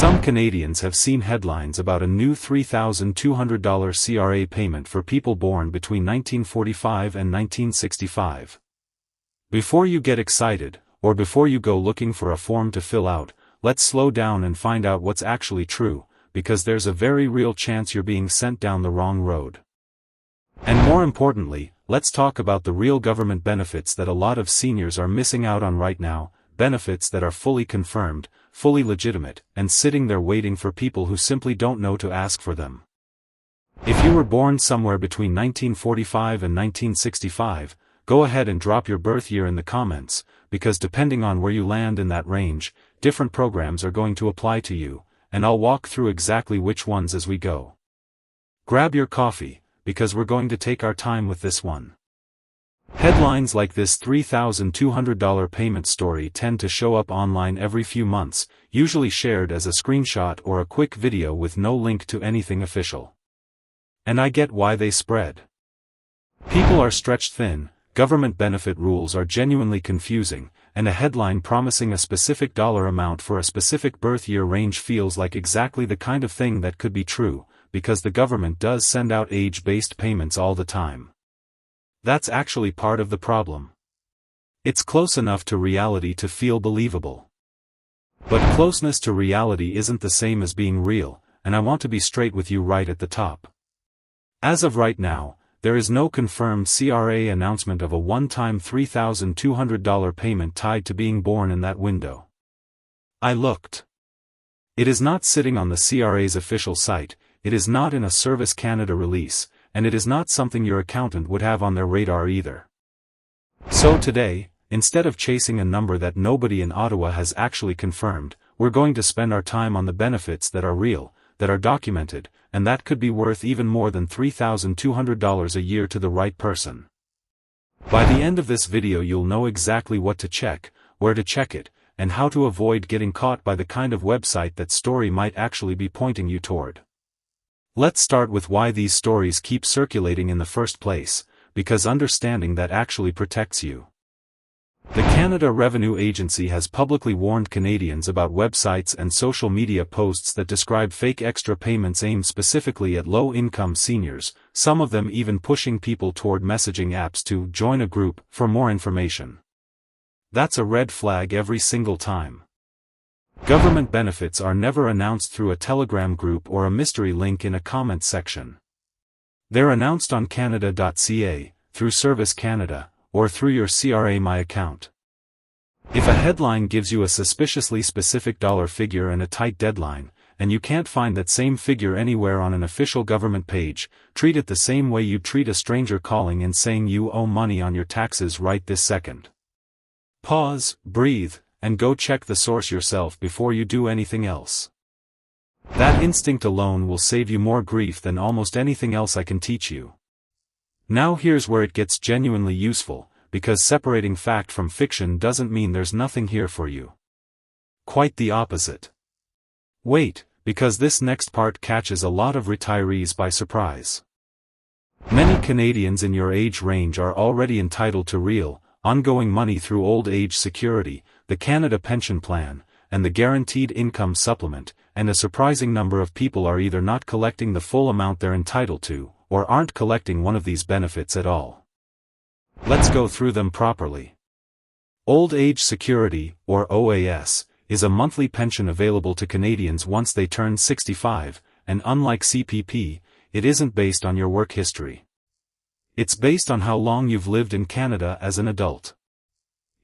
Some Canadians have seen headlines about a new $3,200 CRA payment for people born between 1945 and 1965. Before you get excited, or before you go looking for a form to fill out, let's slow down and find out what's actually true, because there's a very real chance you're being sent down the wrong road. And more importantly, let's talk about the real government benefits that a lot of seniors are missing out on right now, benefits that are fully confirmed, fully legitimate, and sitting there waiting for people who simply don't know to ask for them. If you were born somewhere between 1945 and 1965, go ahead and drop your birth year in the comments, because depending on where you land in that range, different programs are going to apply to you, and I'll walk through exactly which ones as we go. Grab your coffee, because we're going to take our time with this one. Headlines like this $3,200 payment story tend to show up online every few months, usually shared as a screenshot or a quick video with no link to anything official. And I get why they spread. People are stretched thin, government benefit rules are genuinely confusing, and a headline promising a specific dollar amount for a specific birth year range feels like exactly the kind of thing that could be true, because the government does send out age-based payments all the time. That's actually part of the problem. It's close enough to reality to feel believable. But closeness to reality isn't the same as being real, and I want to be straight with you right at the top. As of right now, there is no confirmed CRA announcement of a one-time $3,200 payment tied to being born in that window. I looked. It is not sitting on the CRA's official site, it is not in a Service Canada release, and it is not something your accountant would have on their radar either. So today, instead of chasing a number that nobody in Ottawa has actually confirmed, we're going to spend our time on the benefits that are real, that are documented, and that could be worth even more than $3,200 a year to the right person. By the end of this video you'll know exactly what to check, where to check it, and how to avoid getting caught by the kind of website that story might actually be pointing you toward. Let's start with why these stories keep circulating in the first place, because understanding that actually protects you. The Canada Revenue Agency has publicly warned Canadians about websites and social media posts that describe fake extra payments aimed specifically at low-income seniors, some of them even pushing people toward messaging apps to join a group for more information. That's a red flag every single time. Government benefits are never announced through a Telegram group or a mystery link in a comment section. They're announced on Canada.ca, through Service Canada, or through your CRA My account. If a headline gives you a suspiciously specific dollar figure and a tight deadline, and you can't find that same figure anywhere on an official government page, treat it the same way you'd treat a stranger calling and saying you owe money on your taxes right this second. Pause, breathe, and go check the source yourself before you do anything else. That instinct alone will save you more grief than almost anything else I can teach you. Now here's where it gets genuinely useful, because separating fact from fiction doesn't mean there's nothing here for you. Quite the opposite. Wait, because this next part catches a lot of retirees by surprise. Many Canadians in your age range are already entitled to real, ongoing money through old age security, the Canada Pension Plan, and the Guaranteed Income Supplement, and a surprising number of people are either not collecting the full amount they're entitled to, or aren't collecting one of these benefits at all. Let's go through them properly. Old Age Security, or OAS, is a monthly pension available to Canadians once they turn 65, and unlike CPP, it isn't based on your work history. It's based on how long you've lived in Canada as an adult.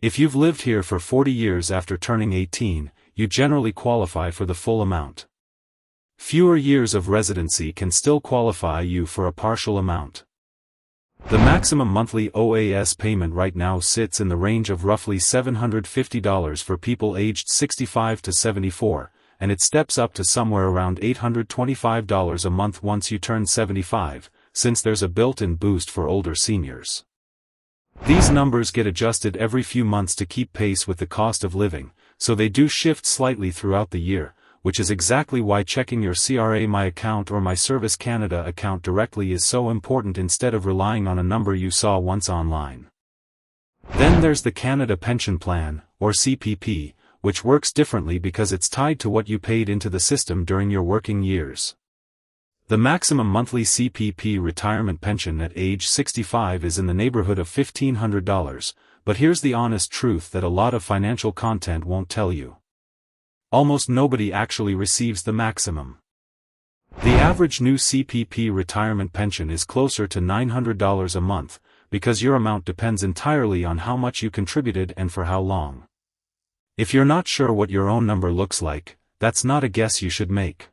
If you've lived here for 40 years after turning 18, you generally qualify for the full amount. Fewer years of residency can still qualify you for a partial amount. The maximum monthly OAS payment right now sits in the range of roughly $750 for people aged 65 to 74, and it steps up to somewhere around $825 a month once you turn 75, since there's a built-in boost for older seniors. These numbers get adjusted every few months to keep pace with the cost of living, so they do shift slightly throughout the year, which is exactly why checking your CRA My account or My Service Canada account directly is so important instead of relying on a number you saw once online. Then there's the Canada Pension Plan, or CPP, which works differently because it's tied to what you paid into the system during your working years. The maximum monthly CPP retirement pension at age 65 is in the neighborhood of $1,500, but here's the honest truth that a lot of financial content won't tell you. Almost nobody actually receives the maximum. The average new CPP retirement pension is closer to $900 a month, because your amount depends entirely on how much you contributed and for how long. If you're not sure what your own number looks like, that's not a guess you should make.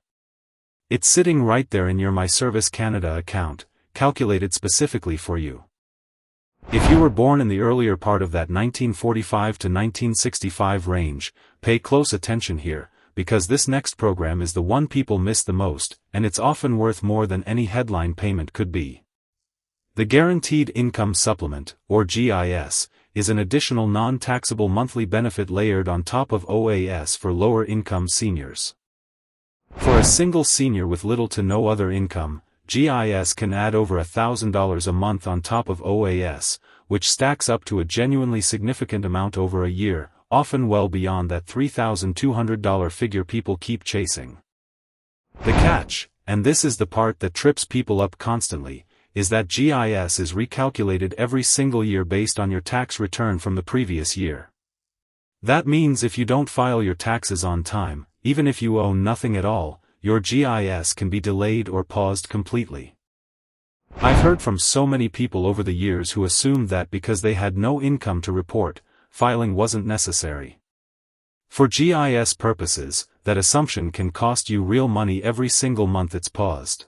It's sitting right there in your My Service Canada account, calculated specifically for you. If you were born in the earlier part of that 1945 to 1965 range, pay close attention here, because this next program is the one people miss the most, and it's often worth more than any headline payment could be. The Guaranteed Income Supplement, or GIS, is an additional non-taxable monthly benefit layered on top of OAS for lower-income seniors. For a single senior with little to no other income, GIS can add over $1,000 a month on top of OAS, which stacks up to a genuinely significant amount over a year, often well beyond that $3,200 figure people keep chasing. The catch, and this is the part that trips people up constantly, is that GIS is recalculated every single year based on your tax return from the previous year. That means if you don't file your taxes on time, even if you owe nothing at all, your GIS can be delayed or paused completely. I've heard from so many people over the years who assumed that because they had no income to report, filing wasn't necessary. For GIS purposes, that assumption can cost you real money every single month it's paused.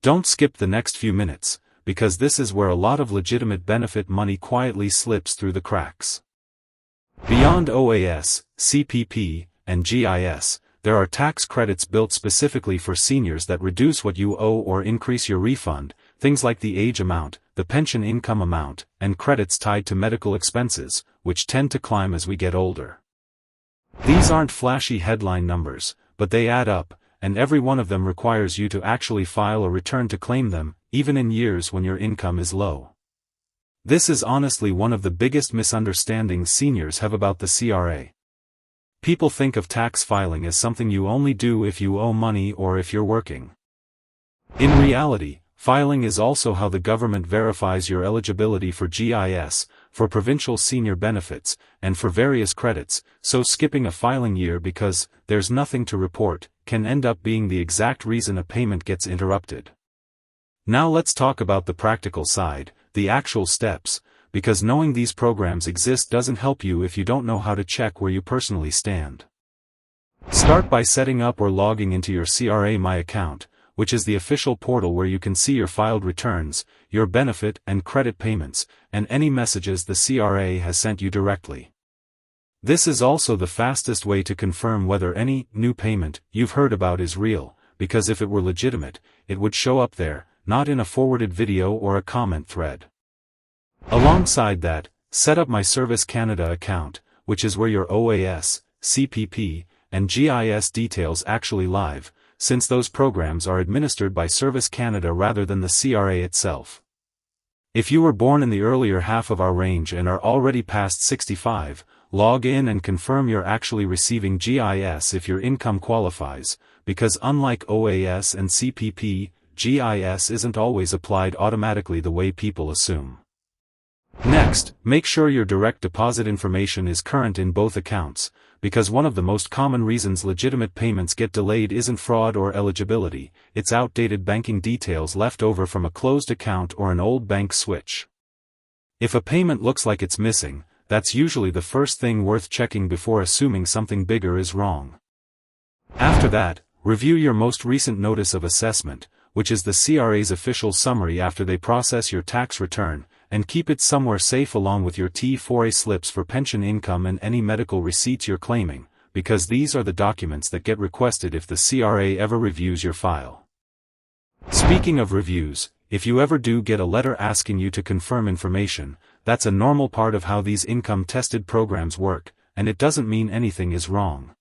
Don't skip the next few minutes, because this is where a lot of legitimate benefit money quietly slips through the cracks. Beyond OAS, CPP, and GIS, there are tax credits built specifically for seniors that reduce what you owe or increase your refund, things like the age amount, the pension income amount, and credits tied to medical expenses, which tend to climb as we get older. These aren't flashy headline numbers, but they add up, and every one of them requires you to actually file a return to claim them, even in years when your income is low. This is honestly one of the biggest misunderstandings seniors have about the CRA. People think of tax filing as something you only do if you owe money or if you're working. In reality, filing is also how the government verifies your eligibility for GIS, for provincial senior benefits, and for various credits, so skipping a filing year because there's nothing to report can end up being the exact reason a payment gets interrupted. Now let's talk about the practical side, the actual steps, because knowing these programs exist doesn't help you if you don't know how to check where you personally stand. Start by setting up or logging into your CRA My account, which is the official portal where you can see your filed returns, your benefit and credit payments, and any messages the CRA has sent you directly. This is also the fastest way to confirm whether any new payment you've heard about is real, because if it were legitimate, it would show up there, not in a forwarded video or a comment thread. Alongside that, set up My Service Canada account, which is where your OAS, CPP, and GIS details actually live, since those programs are administered by Service Canada rather than the CRA itself. If you were born in the earlier half of our range and are already past 65, log in and confirm you're actually receiving GIS if your income qualifies, because unlike OAS and CPP, GIS isn't always applied automatically the way people assume. Next, make sure your direct deposit information is current in both accounts, because one of the most common reasons legitimate payments get delayed isn't fraud or eligibility, it's outdated banking details left over from a closed account or an old bank switch. If a payment looks like it's missing, that's usually the first thing worth checking before assuming something bigger is wrong. After that, review your most recent notice of assessment, which is the CRA's official summary after they process your tax return, and keep it somewhere safe along with your T4A slips for pension income and any medical receipts you're claiming, because these are the documents that get requested if the CRA ever reviews your file. Speaking of reviews, if you ever do get a letter asking you to confirm information, that's a normal part of how these income-tested programs work, and it doesn't mean anything is wrong.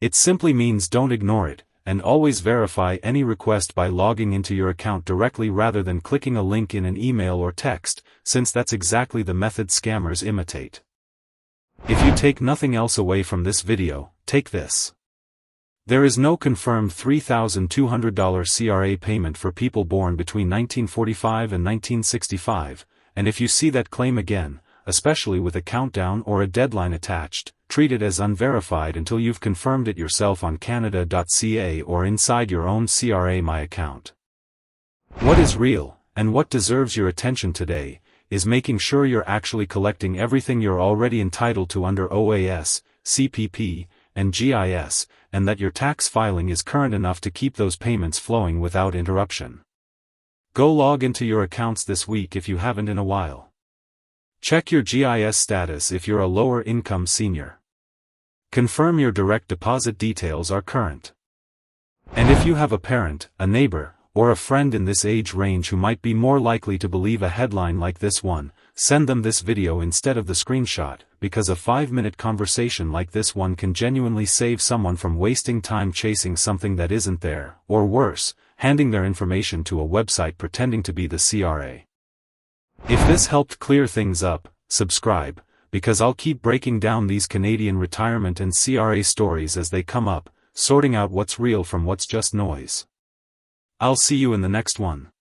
It simply means don't ignore it, and always verify any request by logging into your account directly rather than clicking a link in an email or text, since that's exactly the method scammers imitate. If you take nothing else away from this video, take this. There is no confirmed $3,200 CRA payment for people born between 1945 and 1965, and if you see that claim again, especially with a countdown or a deadline attached, treat it as unverified until you've confirmed it yourself on Canada.ca or inside your own CRA My account. What is real, and what deserves your attention today, is making sure you're actually collecting everything you're already entitled to under OAS, CPP, and GIS, and that your tax filing is current enough to keep those payments flowing without interruption. Go log into your accounts this week if you haven't in a while. Check your GIS status if you're a lower income senior. Confirm your direct deposit details are current. And if you have a parent, a neighbor, or a friend in this age range who might be more likely to believe a headline like this one, send them this video instead of the screenshot, because a 5-minute conversation like this one can genuinely save someone from wasting time chasing something that isn't there, or worse, handing their information to a website pretending to be the CRA. If this helped clear things up, subscribe, because I'll keep breaking down these Canadian retirement and CRA stories as they come up, sorting out what's real from what's just noise. I'll see you in the next one.